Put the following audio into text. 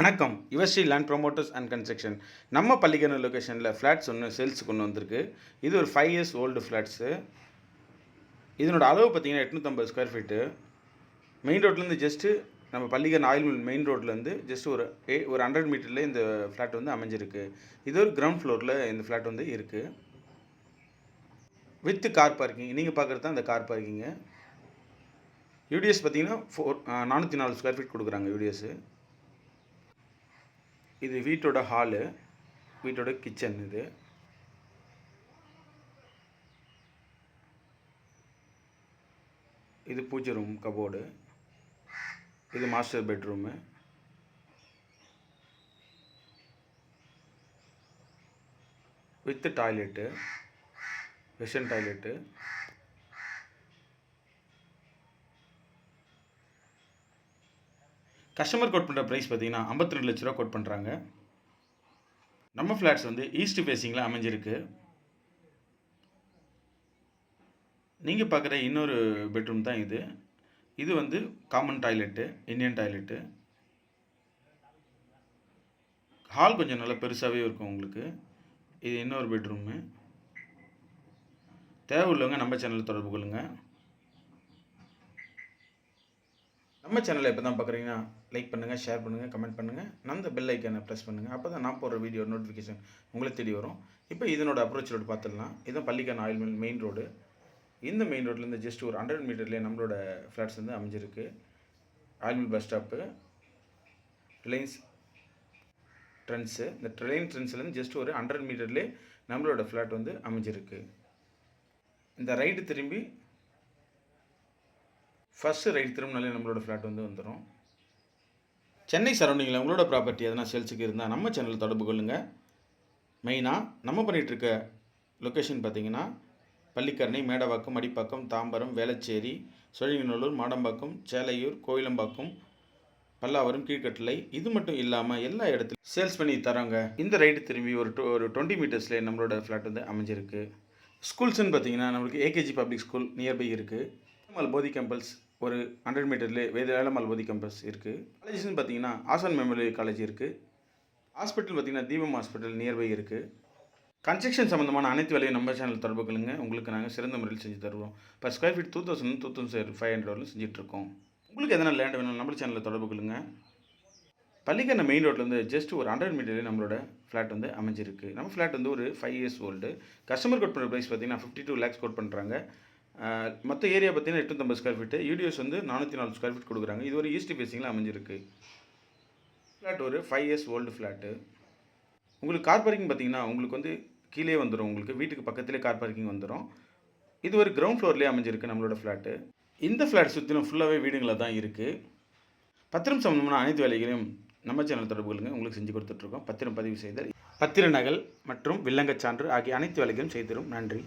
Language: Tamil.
வணக்கம். Yuvasri land promoters and construction. நம்ம பள்ளிக்கரணை லொக்கேஷனில் ஃப்ளாட்ஸ் ஒன்று சேல்ஸுக்கு கொண்டு வந்திருக்கு. இது ஒரு 5 இயர்ஸ் ஓல்டு ஃப்ளாட்ஸு. இதனோட அளவு பார்த்தீங்கன்னா 850 ஸ்கொயர் ஃபீட்டு. மெயின் ரோட்லேருந்து ஜஸ்ட்டு நம்ம பள்ளிக்கரணை ஆயில் மில் மெயின் ரோட்லேருந்து ஜஸ்ட் ஒரு 100 மீட்டரில் இந்த ஃப்ளாட் வந்து அமைஞ்சிருக்கு. இது ஒரு கிரவுண்ட் ஃப்ளோரில் இந்த ஃப்ளாட் வந்து இருக்குது. With car parking. நீங்கள் பார்க்குறது தான் இந்த கார் பார்க்கிங்கு. யூடிஎஸ் பார்த்தீங்கன்னா 404 ஸ்கொயர் ஃபீட் கொடுக்குறாங்க யூடிஎஸ்ஸு. இது வீட்டோட ஹாலு, வீட்டோட கிச்சன். இது பூஜை ரூம் கபோர்டு. இது master bedroom. With toilet, western toilet. Customer code பண்ணுற ப்ரைஸ் பார்த்தீங்கன்னா 52 லட்ச ரூபா கோட் பண்ணுறாங்க. நம்ம ஃப்ளாட்ஸ் வந்து ஈஸ்ட் ஃபேஸிங்கில் அமைஞ்சிருக்கு. நீங்கள் பார்க்குற இன்னொரு பெட்ரூம் தான் இது. இது வந்து common toilet, Indian toilet. Hall கொஞ்சம் நல்லா பெருசாகவே இருக்கும் உங்களுக்கு. இது இன்னொரு பெட்ரூமு. தேவை உள்ளவங்க நம்ம சேனலில் தொடர்பு கொள்ளுங்கள். நம்ம சேனலை இப்போ தான் பார்க்குறீங்கன்னா லைக் பண்ணுங்கள், ஷேர் பண்ணுங்கள், கமெண்ட் பண்ணுங்கள், அந்த பெல் ஐக்கானை ப்ரெஸ் பண்ணுங்கள். அப்போ தான் நான் போடுற வீடியோ நோட்டிஃபிகேஷன் உங்களை தேடி வரும். இப்போ இதனோட அப்ரோச் ரோடு பார்த்துடலாம். இதுதான் Pallikaranai oil mill main road. இந்த மெயின் ரோட்லேருந்து ஜஸ்ட் ஒரு 100 மீட்டர்லேயே நம்மளோட ஃப்ளாட்ஸ் வந்து அமைஞ்சிருக்கு. Oil mill bus stop, Reliance trends. இந்த ரிலையன்ஸ் ட்ரெண்ட்ஸ்லேருந்து ஜஸ்ட் ஒரு 100 மீட்டர்லேயே நம்மளோட ஃப்ளாட் வந்து அமைஞ்சிருக்கு. இந்த ரைட்டு திரும்பி ஃபஸ்ட்டு ரைட் திரும்பினாலே நம்மளோட ஃப்ளாட் வந்து வந்துடும். சென்னை சரௌண்டிங்கில் உங்களோட ப்ராப்பர்ட்டி எதனா சேல்ஸுக்கு இருந்தால் நம்ம சேனலில் தொடர்பு கொள்ளுங்கள். மெயினாக நம்ம பண்ணிகிட்ருக்க லொக்கேஷன் பார்த்திங்கன்னா பள்ளிக்கரணை, மேடவாக்கம், மடிப்பாக்கம், தாம்பரம், வேளச்சேரி, சோழிங்கநல்லூர், மாடம்பாக்கம், சேலையூர், கோயிலம்பாக்கம், பல்லாவரம், கீழ்கட்டளை. இது மட்டும் இல்லாமல் எல்லா இடத்துலையும் சேல்ஸ் பண்ணி தராங்க. இந்த ரைட்டு திரும்பி ஒரு 20 மீட்டர்ஸ்லேயே நம்மளோட ஃப்ளாட் வந்து அமைஞ்சிருக்கு. ஸ்கூல்ஸ்ன்னு பார்த்தீங்கன்னா நம்மளுக்கு ஏகேஜி பப்ளிக் ஸ்கூல் நியர்பை இருக்குது. வேலம்மாள் போதி கேம்பஸ் ஒரு 100 மீட்டர்லேயே வேலம்மாள் போதி கேம்பஸ் இருக்குது. காலேஜஸ்ன்னு பார்த்தீங்கன்னா ஆசான் மெமோரியல் காலேஜ் இருக்குது. ஹாஸ்பிட்டல் பார்த்தீங்கன்னா தீபம் ஹாஸ்பிட்டல் நியர்பை இருக்குது. கன்ஸ்ட்ரக்ஷன் சம்மந்தமான அனைத்து வேலையும் நம்ம சேனல் தொடர்பு கொள்ளுங்கள். உங்களுக்கு நாங்கள் சிறந்த முறையில் செஞ்சு தருவோம். பர் ஸ்கொயர் ஃபீட் 2500 வரலும் செஞ்சிட்ருக்கோம். உங்களுக்கு எதனா லேண்ட் வேணும் நம்ம சேனலில் தொடர்பு கொள்ளுங்கள். பள்ளிக்கரணை மெயின் ரோட்லேருந்து ஜஸ்ட் ஒரு 100 மீட்டர்லேயே நம்மளோட ஃப்ளாட் வந்து அமைஞ்சிருக்கு. நம்ம ஃப்ளாட் வந்து ஒரு 5 இயர்ஸ் ஓல்டு. கஸ்டமர் கோட் பண்ணுற ப்ரைஸ் பார்த்தீங்கன்னா 52 lakhs கோட் பண்ணுறாங்க. மொத்த ஏரியா பார்த்தீங்கன்னா 850 ஸ்கொயர் ஃபீட்டு. யூடிஎஸ் வந்து 404 ஸ்கொயர் ஃபீட் கொடுக்குறாங்க. இது ஒரு ஈஸ்ட் ஃபேஸிங்கில் அமைஞ்சிருக்கு. ஃப்ளாட் ஒரு 5 இயர்ஸ் ஓல்டு ஃப்ளாட்டு. உங்களுக்கு கார் பார்க்கிங் பார்த்தீங்கன்னா உங்களுக்கு வந்து கீழே வந்துடும். உங்களுக்கு வீட்டுக்கு பக்கத்துலேயே கார் பார்க்கிங் வந்துடும். இது ஒரு கிரவுண்ட் ஃப்ளோர்லேயே அமைஞ்சிருக்கு நம்மளோட ஃப்ளாட்டு. இந்த ஃப்ளாட் சுற்றிலும் ஃபுல்லாகவே வீடுங்களாக தான் இருக்குது. பத்திரம் சம்மந்தமான அனைத்து வேலைகளையும் நம்ம சேனல் தொடர்பு கொள்ளுங்கள். உங்களுக்கு செஞ்சு கொடுத்துட்ருக்கோம். பத்திரம் பதிவு செய்தல், பத்திர நகல் மற்றும் வில்லங்கச் சான்று ஆகிய அனைத்து வேலைகளையும் செய்து தரும். நன்றி.